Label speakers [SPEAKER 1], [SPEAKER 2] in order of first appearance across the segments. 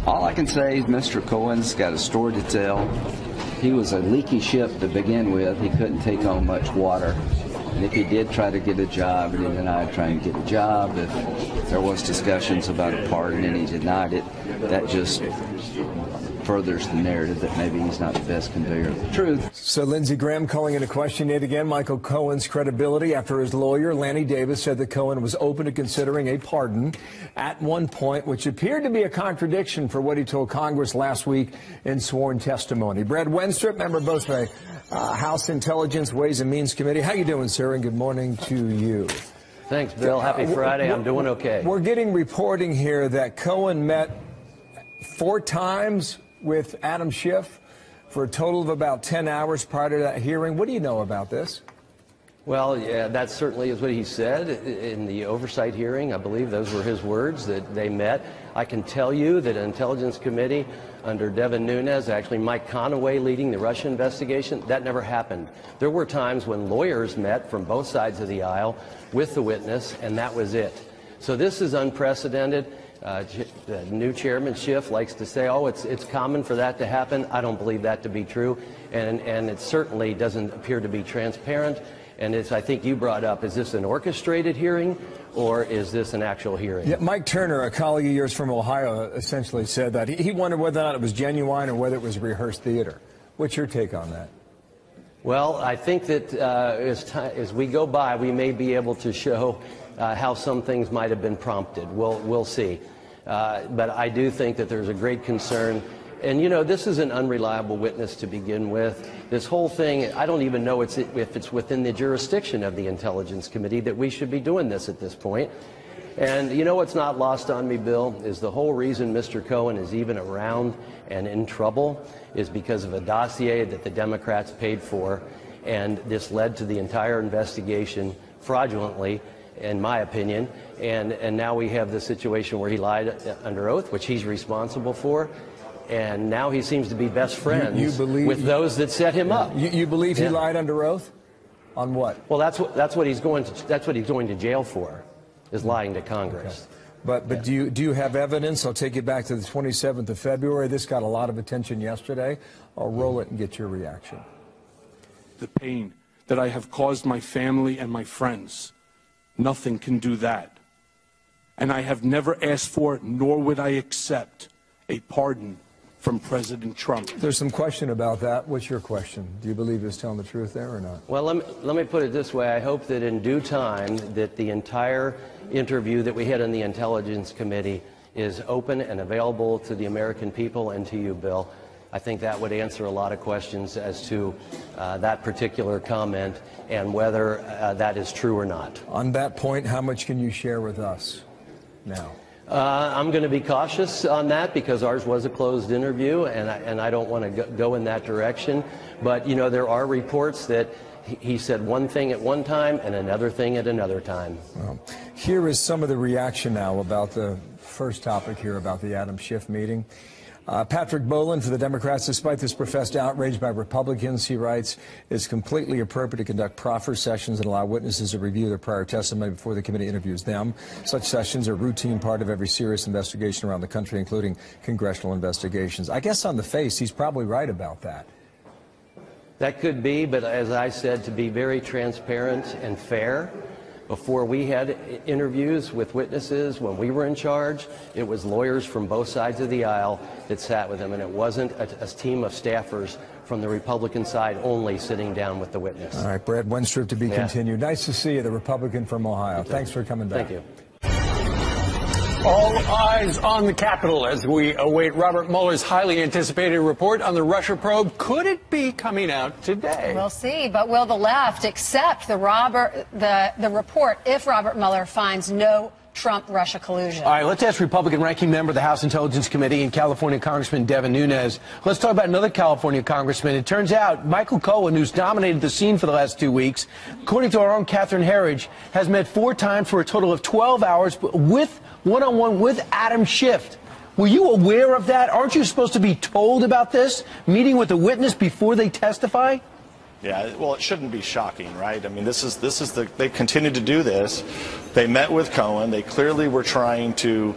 [SPEAKER 1] All I can say is Mr. Cohen's got a story to tell. He was a leaky ship to begin with. He couldn't take on much water. And if he did try to get a job, and he denied trying to get a job, if there was discussions about a pardon and he denied it, that just furthers the narrative that maybe he's not the best conveyor of the truth.
[SPEAKER 2] So Lindsey Graham calling into question yet again Michael Cohen's credibility after his lawyer, Lanny Davis, said that Cohen was open to considering a pardon at one point, which appeared to be a contradiction for what he told Congress last week in sworn testimony. Brad Wenstrup, member of both the House Intelligence, Ways and Means Committee. How you doing, sir? And good morning to you.
[SPEAKER 3] Thanks, Bill. Happy Friday. I'm doing okay.
[SPEAKER 2] We're getting reporting here that Cohen met 4 times with Adam Schiff for a total of about 10 hours prior to that hearing. What do you know about this?
[SPEAKER 3] Well, yeah, that certainly is what he said in the oversight hearing. I believe those were his words, that they met. I can tell you that an Intelligence Committee under DEVIN Nunes, actually Mike Conaway leading the Russia investigation, that never happened. There were times when lawyers met from both sides of the aisle with the witness, and that was it. So this is unprecedented. The new chairman, Schiff, likes to say, oh, it's common for that to happen. I don't believe that to be true, and it certainly doesn't appear to be transparent. And I think you brought up, is this an orchestrated hearing or is this an actual hearing?
[SPEAKER 2] Yeah, Mike Turner, a colleague of yours from Ohio, essentially said that. He wondered whether or not it was genuine or whether it was rehearsed theater. What's your take on that?
[SPEAKER 3] Well, I think that as we go by, we may be able to show how some things might have been prompted. We'll see. But I do think that there's a great concern. And, you know, this is an unreliable witness to begin with. This whole thing, I don't even know if it's within the jurisdiction of the Intelligence Committee that we should be doing this at this point. And you know what's not lost on me, Bill, is the whole reason Mr. Cohen is even around and in trouble is because of a dossier that the Democrats paid for. And this led to the entire investigation fraudulently, in my opinion, and now we have the situation where he lied under oath, which he's responsible for, and now he seems to be best friends with those that set him up.
[SPEAKER 2] You believe he lied under oath? On what?
[SPEAKER 3] Well, that's what he's going to jail for, is lying to Congress.
[SPEAKER 2] Okay. But do you have evidence? I'll take you back to the 27th of February. This got a lot of attention yesterday. I'll roll it and get your reaction.
[SPEAKER 4] The pain that I have caused my family and my friends. Nothing can do that. And I have never asked for, nor would I accept, a pardon from President Trump.
[SPEAKER 2] There's some question about that. What's your question? Do you believe he was telling the truth there or not?
[SPEAKER 3] Well, let me put it this way. I hope that in due time that the entire interview that we had in the Intelligence Committee is open and available to the American people and to you, Bill. I think that would answer a lot of questions as to that particular comment and whether that is true or not. On
[SPEAKER 2] that point, how much can you share with us now?
[SPEAKER 3] I'm going to be cautious on that because ours was a closed interview, and I don't want to go in that direction. But, you know, there are reports that he said one thing at one time and another thing at another time.
[SPEAKER 2] Well, here is some of the reaction now about the first topic here about the Adam Schiff meeting. Patrick Boland for the Democrats, despite this professed outrage by Republicans, he writes, it's completely appropriate to conduct proffer sessions and allow witnesses to review their prior testimony before the committee interviews them. Such sessions are a routine part of every serious investigation around the country, including congressional investigations. I guess on the face, he's probably right about that.
[SPEAKER 3] That could be, but as I said, to be very transparent and fair, before we had interviews with witnesses, when we were in charge, it was lawyers from both sides of the aisle that sat with them, and it wasn't a team of staffers from the Republican side only sitting down with the witness.
[SPEAKER 2] All right, Brad Wenstrup to be continued. Nice to see you, the Republican from Ohio. Thanks for coming back.
[SPEAKER 3] Thank you.
[SPEAKER 5] All eyes on the Capitol as we await Robert Mueller's highly anticipated report on the Russia probe. Could it be coming out today?
[SPEAKER 6] We'll see. But will the left accept the report if Robert Mueller finds no Trump-Russia collusion?
[SPEAKER 7] All right, let's ask Republican ranking member of the House Intelligence Committee and California Congressman Devin Nunes. Let's talk about another California congressman. It turns out Michael Cohen, who's dominated the scene for the last 2 weeks, according to our own Catherine Herridge, has met 4 times for a total of 12 hours with one-on-one with Adam Schiff. Were you aware of that? Aren't you supposed to be told about this, meeting with a witness before they testify?
[SPEAKER 8] Yeah, well, it shouldn't be shocking, right? I mean, they continue to do this. They met with Cohen. They clearly were trying to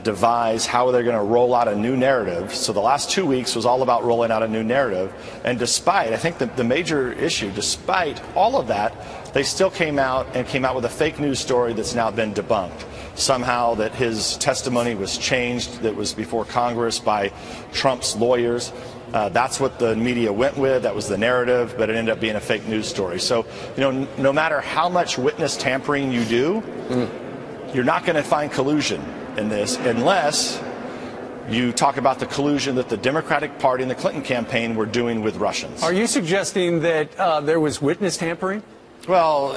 [SPEAKER 8] devise how they're going to roll out a new narrative. So the last 2 weeks was all about rolling out a new narrative. And despite, I think the major issue, despite all of that, they still came out with a fake news story that's now been debunked. Somehow that his testimony was changed, that was before Congress by Trump's lawyers. That's what the media went with. That was the narrative, but it ended up being a fake news story. So, no matter how much witness tampering you do, you're not going to find collusion in this unless you talk about the collusion that the Democratic Party and the Clinton campaign were doing with Russians.
[SPEAKER 5] Are you suggesting that there was witness tampering?
[SPEAKER 8] Well,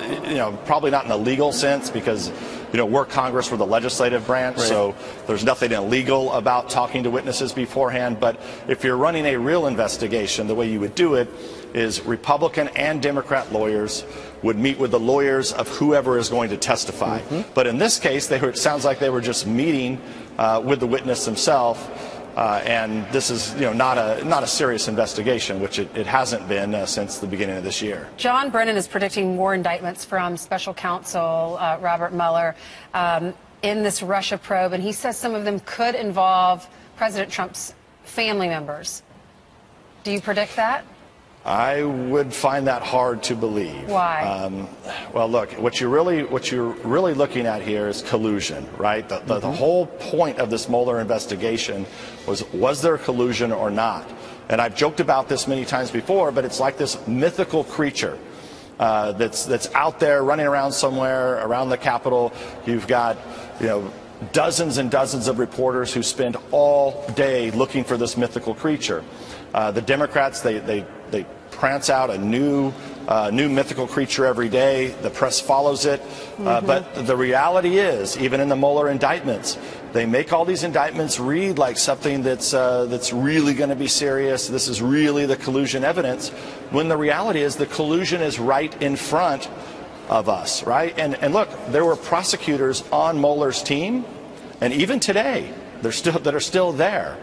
[SPEAKER 8] probably not in the legal sense because, we're Congress, we're the legislative branch,
[SPEAKER 5] right.
[SPEAKER 8] So there's nothing illegal about talking to witnesses beforehand. But if you're running a real investigation, the way you would do it is Republican and Democrat lawyers would meet with the lawyers of whoever is going to testify. But in this case, it sounds like they were just meeting with the witness himself. And this is, not a serious investigation, which it hasn't been since the beginning of this year.
[SPEAKER 6] John Brennan is predicting more indictments from special counsel Robert Mueller in this Russia probe, and he says some of them could involve President Trump's family members. Do you predict that?
[SPEAKER 8] I would find that hard to believe.
[SPEAKER 6] Why?
[SPEAKER 8] Well, look, what you're really looking at here is collusion, right? The whole point of this Mueller investigation was there collusion or not? And I've joked about this many times before, but it's like this mythical creature that's out there running around somewhere around the Capitol. You've got, dozens and dozens of reporters who spend all day looking for this mythical creature. The Democrats, they prance out a new mythical creature every day. The press follows it. But the reality is, even in the Mueller indictments, they make all these indictments read like something that's really going to be serious. This is really the collusion evidence, when the reality is the collusion is right in front of us, right? And look, there were prosecutors on Mueller's team, and even today, that are still there.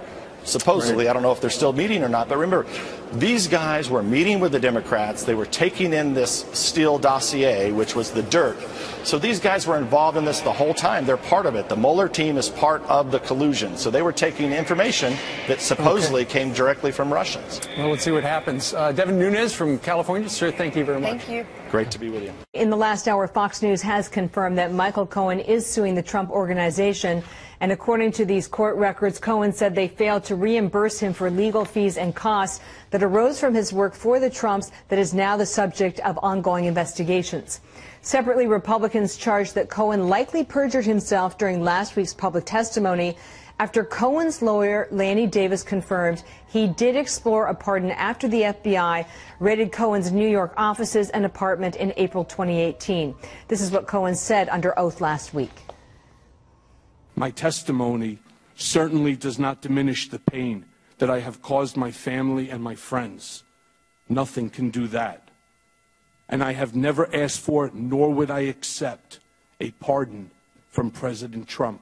[SPEAKER 8] Supposedly, I don't know if they're still meeting or not, but remember, these guys were meeting with the Democrats. They were taking in this Steele dossier, which was the dirt. So these guys were involved in this the whole time. They're part of it. The Mueller team is part of the collusion. So they were taking information that supposedly came directly from Russians.
[SPEAKER 5] Well, let's see what happens. Devin Nunes from California, sir, thank you very much.
[SPEAKER 6] Thank you.
[SPEAKER 8] Great to be with you.
[SPEAKER 9] In the last hour, Fox News has confirmed that Michael Cohen is suing the Trump Organization. And according to these court records, Cohen said they failed to reimburse him for legal fees and costs that arose from his work for the Trumps that is now the subject of ongoing investigations. Separately, Republicans charged that Cohen likely perjured himself during last week's public testimony after Cohen's lawyer, Lanny Davis, confirmed he did explore a pardon after the FBI raided Cohen's New York offices and apartment in April 2018. This is what Cohen said under oath last week.
[SPEAKER 4] My testimony certainly does not diminish the pain that I have caused my family and my friends. Nothing can do that. And I have never asked for, nor would I accept, a pardon from President Trump.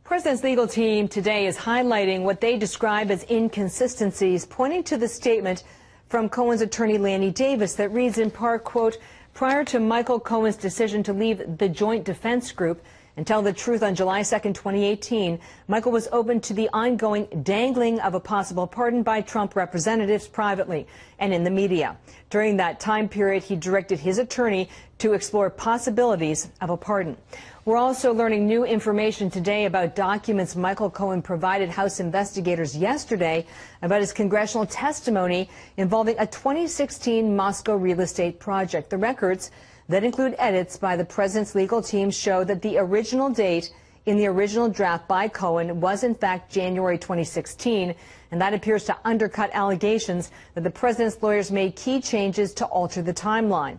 [SPEAKER 9] President's legal team today is highlighting what they describe as inconsistencies, pointing to the statement from Cohen's attorney Lanny Davis that reads in part, quote, prior to Michael Cohen's decision to leave the Joint Defense Group and tell the truth on July 2nd, 2018, Michael was open to the ongoing dangling of a possible pardon by Trump representatives privately and in the media. During that time period, he directed his attorney to explore possibilities of a pardon. We're also learning new information today about documents Michael Cohen provided House investigators yesterday about his congressional testimony involving a 2016 Moscow real estate project. The records that include edits by the president's legal team show that the original date in the original draft by Cohen was in fact January 2016, and that appears to undercut allegations that the president's lawyers made key changes to alter the timeline.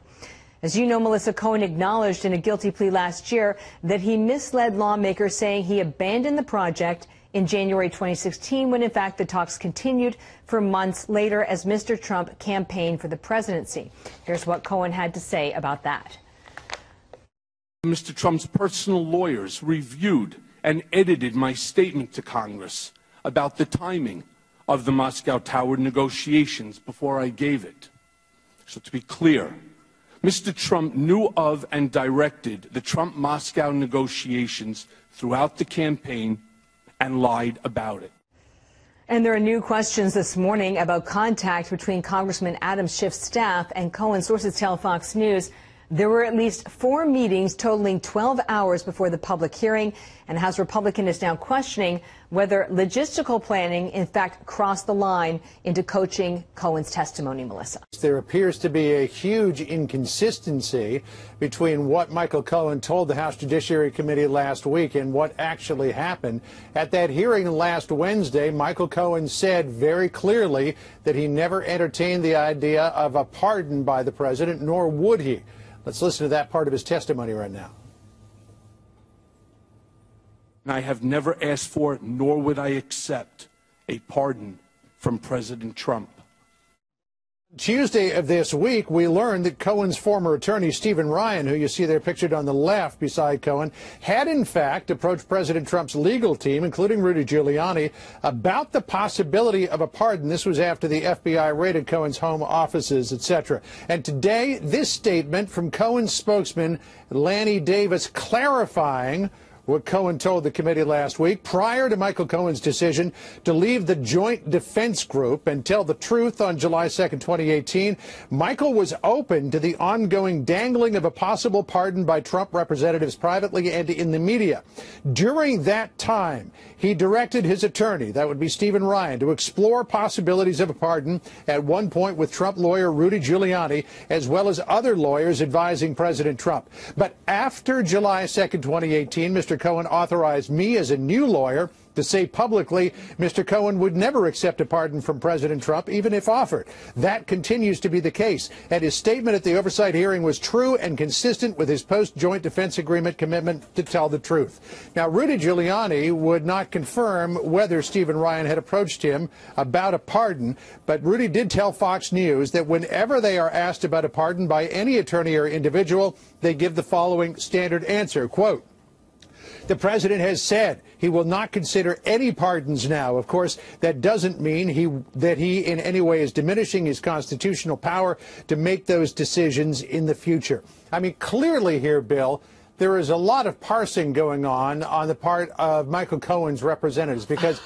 [SPEAKER 9] As you know, Melissa, Cohen acknowledged in a guilty plea last year that he misled lawmakers, saying he abandoned the project in January 2016 when in fact the talks continued for months later as Mr. Trump campaigned for the presidency. Here's what Cohen had to say about that.
[SPEAKER 4] Mr. Trump's personal lawyers reviewed and edited my statement to Congress about the timing of the Moscow Tower negotiations before I gave it. So to be clear, Mr. Trump knew of and directed the Trump-Moscow negotiations throughout the campaign and lied about it.
[SPEAKER 9] And there are new questions this morning about contact between Congressman Adam Schiff's staff and Cohen. Sources tell Fox News there were at least 4 meetings totaling 12 hours before the public hearing, and House Republican is now questioning whether logistical planning in fact crossed the line into coaching Cohen's testimony. Melissa.
[SPEAKER 10] There appears to be a huge inconsistency between what Michael Cohen told the House Judiciary Committee last week and what actually happened. At that hearing last Wednesday, Michael Cohen said very clearly that he never entertained the idea of a pardon by the president, nor would he. Let's listen to that part of his testimony right now.
[SPEAKER 4] I have never asked for, nor would I accept, a pardon from President Trump.
[SPEAKER 10] Tuesday of this week, we learned that Cohen's former attorney, Stephen Ryan, who you see there pictured on the left beside Cohen, had in fact approached President Trump's legal team, including Rudy Giuliani, about the possibility of a pardon. This was after the FBI raided Cohen's home offices, etc. And today, this statement from Cohen's spokesman, Lanny Davis, clarifying what Cohen told the committee last week prior to Michael Cohen's decision to leave the Joint Defense Group and tell the truth on July 2nd, 2018. Michael was open to the ongoing dangling of a possible pardon by Trump representatives privately and in the media. During that time, he directed his attorney, that would be Stephen Ryan, to explore possibilities of a pardon at one point with Trump lawyer Rudy Giuliani, as well as other lawyers advising President Trump. But after July 2nd, 2018, Mr. Cohen authorized me as a new lawyer to say publicly Mr. Cohen would never accept a pardon from President Trump, even if offered. That continues to be the case, and his statement at the oversight hearing was true and consistent with his post-Joint Defense Agreement commitment to tell the truth. Now, Rudy Giuliani would not confirm whether Stephen Ryan had approached him about a pardon, but Rudy did tell Fox News that whenever they are asked about a pardon by any attorney or individual, they give the following standard answer, quote, "The president has said he will not consider any pardons now." Of course, that doesn't mean that he in any way is diminishing his constitutional power to make those decisions in the future. I mean, clearly here, Bill, there is a lot of parsing going on the part of Michael Cohen's representatives, because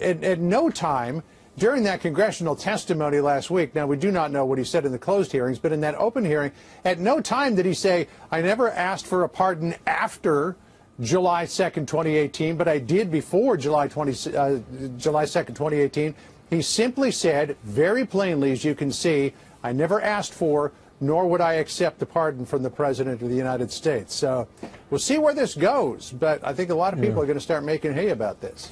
[SPEAKER 10] at no time during that congressional testimony last week, now we do not know what he said in the closed hearings, but in that open hearing, at no time did he say, "I never asked for a pardon after July 2nd, 2018, but I did before July 2nd, 2018. He simply said very plainly, as you can see, "I never asked for, nor would I accept the pardon from the President of the United States." So we'll see where this goes, but I think a lot of people are going to start making hay about this.